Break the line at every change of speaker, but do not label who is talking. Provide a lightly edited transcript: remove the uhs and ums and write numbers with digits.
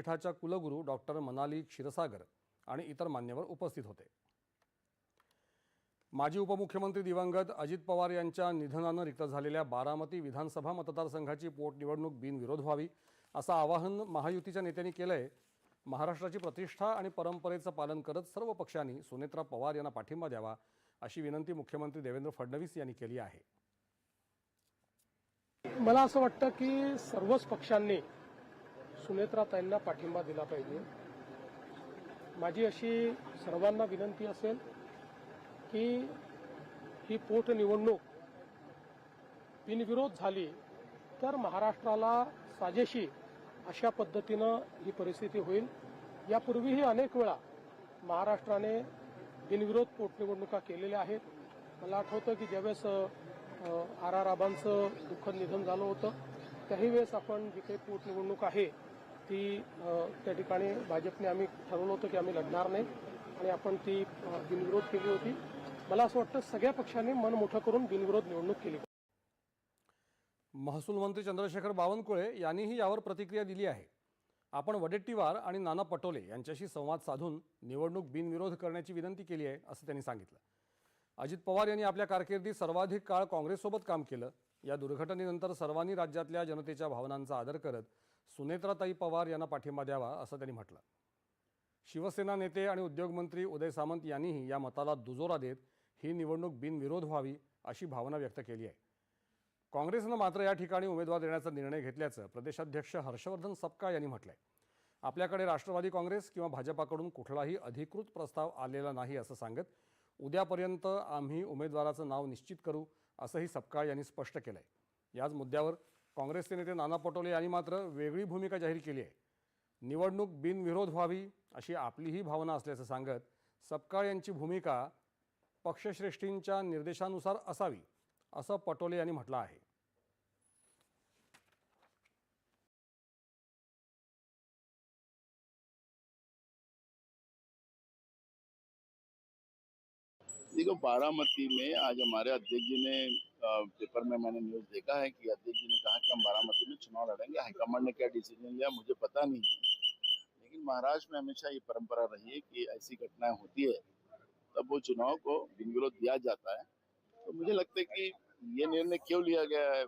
विद्यापीठाच्या कुलगुरू डॉक्टर मनाली क्षीरसागर आणि इतर मान्यवर उपस्थित होते। माजी उपमुख्यमंत्री दिवंगत अजित पवार यांच्या निधनानं रिक्त झालेल्या बारामती विधानसभा मतदारसंघाची पोटनिवडणूक बिनविरोध व्हावी असं आवाहन महायुतीच्या नेत्यांनी केलंय। महाराष्ट्राची प्रतिष्ठा आणि परंपरेचं पालन करत सर्व पक्षांनी सुनेत्रा पवार यांना पाठिंबा द्यावा अशी विनंती मुख्यमंत्री देवेंद्र फडणवीस यांनी केली आहे।
मला असं वाटतं की सर्वच पक्षांनी सुनेत्राताईंना पाठिंबा दिला पाहिजे। माझी अशी सर्वांना विनंती असेल की ही पोटनिवडणूक बिनविरोध झाली तर महाराष्ट्राला साजेशी अशा पद्धतीनं ही परिस्थिती होईल। यापूर्वीही अनेक वेळा महाराष्ट्राने बिनविरोध पोटनिवडणुका केलेल्या आहेत। मला आठवतं की ज्यावेळेस आर आबांचं दुःखद निधन झालं होतं त्याही वेळेस आपण जी काही पोटनिवडणूक आहे ती त्या ठिकाणी भाजपने आम्ही ठरवलं होतं की आम्ही लढणार नाही आणि आपण ती बिनविरोध केली होती। मला असं वाटतं सगळ्या पक्षांनी मन मोठं करून बिनविरोध निवडणूक केली।
महसूल मंत्री चंद्रशेखर बावनकुळे यांनीही यावर प्रतिक्रिया दिली आहे। आपण वडेट्टीवार आणि नाना पटोले यांच्याशी संवाद साधून निवडणूक बिनविरोध करण्याची विनंती केली आहे असं त्यांनी सांगितलं। अजित पवार यांनी आपल्या कारकिर्दीत सर्वाधिक काळ काँग्रेससोबत काम केलं। या दुर्घटनेनंतर सर्वांनी राज्यातल्या जनतेच्या भावनांचा आदर करत सुनेत्राताई पवार यांना पाठिंबा द्यावा असं त्यांनी म्हटलं। शिवसेना नेते आणि उद्योगमंत्री उदय सामंत यांनीही या मताला दुजोरा देत ही निवडणूक बिनविरोध व्हावी अशी भावना व्यक्त केली आहे। काँग्रेसनं मात्र या ठिकाणी उमेदवार देण्याचा निर्णय घेतल्याचं प्रदेशाध्यक्ष हर्षवर्धन सपकाळ यांनी म्हटलंय। आपल्याकडे राष्ट्रवादी काँग्रेस किंवा भाजपाकडून कुठलाही अधिकृत प्रस्ताव आलेला नाही असं सांगत उद्यापर्यंत आम्ही उमेदवाराचं नाव निश्चित करू असंही सपकाळ यांनी स्पष्ट केलंय। याच मुद्द्यावर काँग्रेसचे नेते नाना पटोले यांनी मात्र वेगळी भूमिका जाहीर केली आहे। निवडणूक बिनविरोध व्हावी अशी आपलीही भावना असल्याचं सांगत सपकाळ यांची भूमिका पक्षश्रेष्ठींच्या निर्देशानुसार असावी असं पटोले यांनी म्हटलं आहे।
देखो, बारामती में आज हमारे अध्यक्ष जी ने पेपर में मैंने न्यूज देखा है कि अध्यक्ष जी ने कहा कि हम बारामती में चुनाव लड़ेंगे। हाईकमांड ने क्या डिसीजन लिया मुझे पता नहीं है, लेकिन महाराष्ट्र में हमेशा ये परंपरा रही है कि ऐसी घटनाएं होती है तब वो चुनाव को बिनविरोध दिया जाता है। तो मुझे लगता है कि ये निर्णय क्यों लिया गया है